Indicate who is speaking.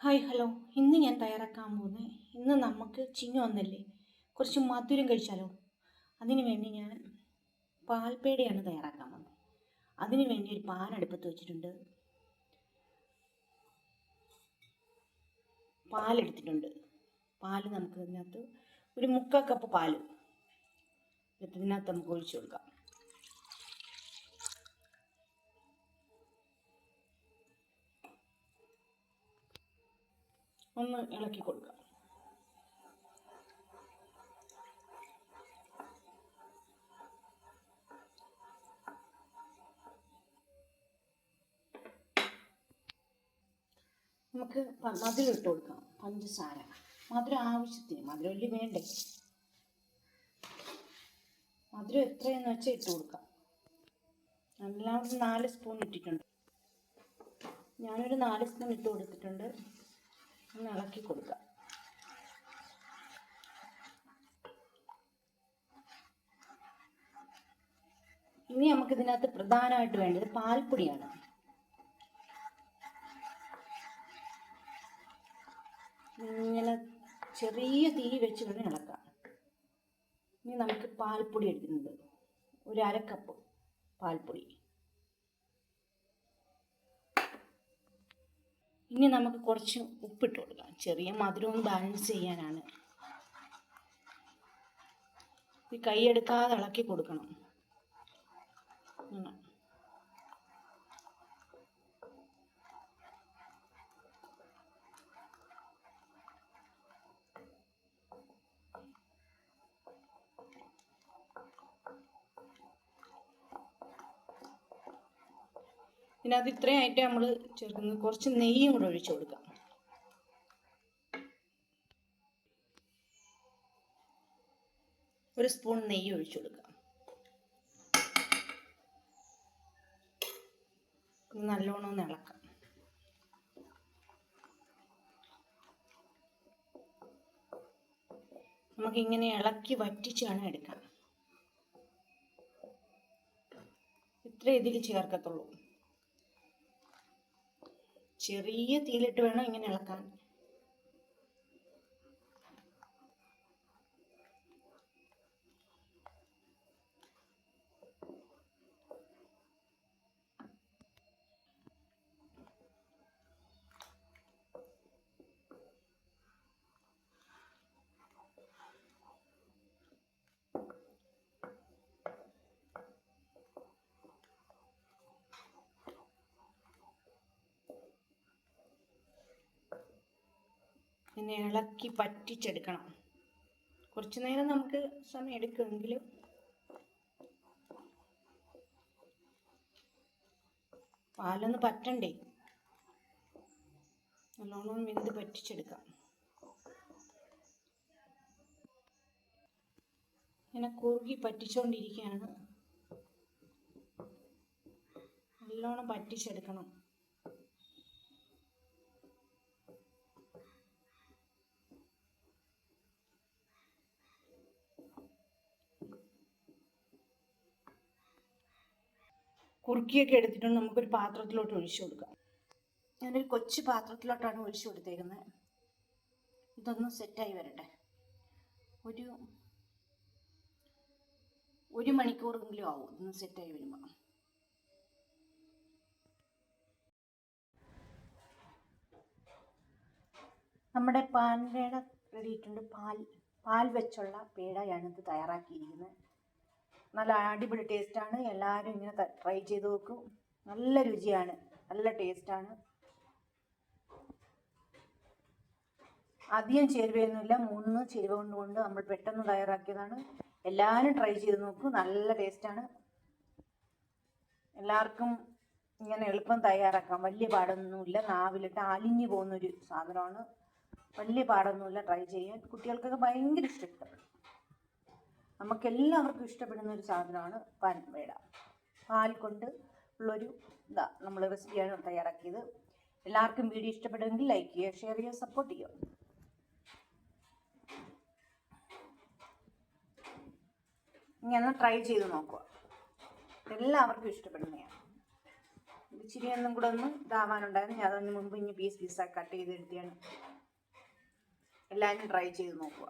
Speaker 1: Hi hello. ഇന്ന് ഞാൻ തയ്യാറാക്കാൻ പോകുന്നത്, ഇന്ന് നമുക്ക് ചിങ്ങ ഒന്നല്ലേ, കുറച്ച് മധുരം കഴിച്ചാലോ. അതിന് വേണ്ടി ഞാൻ പാൽപ്പേടയാണ് തയ്യാറാക്കാൻ പോകുന്നത്. അതിന് വേണ്ടി ഒരു പാൻ അടുപ്പത്ത് വെച്ചിട്ടുണ്ട്. പാലെടുത്തിട്ടുണ്ട്. പാൽ നമുക്ക് ഇതിനകത്ത് ഒരു 3/4 കപ്പ് പാൽ ഇതിനകത്ത് നമുക്ക് ഒഴിച്ചു കൊടുക്കാം. ഒന്ന് ഇളക്കി കൊടുക്കാം. നമുക്ക് മധുരം ഇട്ട് കൊടുക്കാം. പഞ്ചസാര, മധുരം ആവശ്യത്തിന്, മധുരം വലിയ വേണ്ടേ, മധുരം എത്രയെന്ന് വെച്ചാൽ ഇട്ട് കൊടുക്കാം. എല്ലാം 4 സ്പൂൺ ഇട്ടിട്ടുണ്ട്. ഞാനൊരു 4 സ്പൂൺ ഇട്ട് കൊടുത്തിട്ടുണ്ട്. ഒന്ന് ഇളക്കി കൊടുക്കാം. ഇനി നമുക്കിതിനകത്ത് പ്രധാനമായിട്ട് വേണ്ടത് പാൽപ്പൊടിയാണ്. ഇങ്ങനെ ചെറിയ തീ വെച്ച് വേണം ഇളക്കാം. ഇനി നമുക്ക് പാൽപ്പൊടി എടുക്കുന്നുണ്ട്, ഒരു 1/2 കപ്പ് പാൽപ്പൊടി. ഇനി നമുക്ക് കുറച്ച് ഉപ്പിട്ട് കൊടുക്കാം. ചെറിയ മധുരം ഒന്ന് ബാലൻസ് ചെയ്യാനാണ്. ഈ കൈയെടുക്കാതെ ഇളക്കി കൊടുക്കണം. ഇതിനകത്ത് ഇത്രയായിട്ട് നമ്മൾ ചേർക്കുന്നത്. കുറച്ച് നെയ്യും കൂടെ ഒഴിച്ചു കൊടുക്കാം. ഒരു സ്പൂൺ നെയ്യ് ഒഴിച്ചു കൊടുക്കാം. നല്ലോണം ഒന്ന് ഇളക്കാം. നമുക്കിങ്ങനെ ഇളക്കി വറ്റിച്ചാണ് എടുക്കാം. ഇത്ര ഇതിൽ ചേർക്കത്തുള്ളൂ. ചെറിയ തീയിലിട്ട് വേണം ഇങ്ങനെ ഇളക്കാൻ. ഇങ്ങനെ ഇളക്കി പറ്റിച്ചെടുക്കണം. കുറച്ചു നേരം നമുക്ക് സമയം എടുക്കുമെങ്കിലും പാലൊന്ന് പറ്റണ്ടേ, നല്ലോണം വെന്ത് പറ്റിച്ചെടുക്കാം. ഇങ്ങനെ കുറുകി പറ്റിച്ചുകൊണ്ടിരിക്കുകയാണ്. നല്ലോണം പറ്റിച്ചെടുക്കണം. കുറുക്കിയൊക്കെ എടുത്തിട്ടുണ്ട്. നമുക്കൊരു പാത്രത്തിലോട്ട് ഒഴിച്ചു കൊടുക്കാം. ഞാനൊരു കൊച്ചു പാത്രത്തിലോട്ടാണ് ഒഴിച്ചു കൊടുത്തേക്കുന്നത്. ഇതൊന്ന് സെറ്റായി വരട്ടെ. ഒരു മണിക്കൂറെങ്കിലും ആവും ഇതൊന്ന് സെറ്റായി വരുമ്പോൾ. നമ്മുടെ പാൽപേട റെഡിയിട്ടുണ്ട്. പാൽ വെച്ചുള്ള പേടയാണ് ഇത് തയ്യാറാക്കിയിരിക്കുന്നത്. നല്ല അടിപൊളി ടേസ്റ്റാണ്. എല്ലാവരും ഇങ്ങനെ ട്രൈ ചെയ്ത് നോക്കും. നല്ല രുചിയാണ്, നല്ല ടേസ്റ്റാണ്. അധികം ചേരുവയൊന്നുമില്ല. 3 ചേരുവ കൊണ്ട് നമ്മൾ പെട്ടെന്ന് തയ്യാറാക്കിയതാണ്. എല്ലാവരും ട്രൈ ചെയ്ത് നോക്കൂ. നല്ല ടേസ്റ്റാണ്. എല്ലാവർക്കും ഇങ്ങനെ എളുപ്പം തയ്യാറാക്കാം. വലിയ പാടൊന്നുമില്ല. നാവിലിട്ട് അലിഞ്ഞു പോകുന്നൊരു സാധനമാണ്. വലിയ പാടൊന്നുമില്ല. ട്രൈ ചെയ്യാൻ കുട്ടികൾക്കൊക്കെ ഭയങ്കര ഇഷ്ടപ്പെടും. നമുക്കെല്ലാവർക്കും ഇഷ്ടപ്പെടുന്ന ഒരു സാധനമാണ് പാൽപേട. പാൽ കൊണ്ട് ഉള്ളൊരു നമ്മൾ റെസിപ്പിയാണ് തയ്യാറാക്കിയത്. എല്ലാവർക്കും വീഡിയോ ഇഷ്ടപ്പെടുമെങ്കിൽ ലൈക്ക് ചെയ്യുക, ഷെയർ ചെയ്യുക, സപ്പോർട്ട് ചെയ്യുക. ഇങ്ങനെ ട്രൈ ചെയ്ത് നോക്കുക. എല്ലാവർക്കും ഇഷ്ടപ്പെടുന്നതാണ്. ഇച്ചിരി ഒന്നും കൂടെ ഒന്ന് ഇതാവാനുണ്ടായിരുന്നു. ഞാൻ അതിന് മുമ്പ് ഇനി പീസാക്കി കട്ട് ചെയ്തെടുത്തിയാണ്. എല്ലാവരും ട്രൈ ചെയ്ത് നോക്കുക.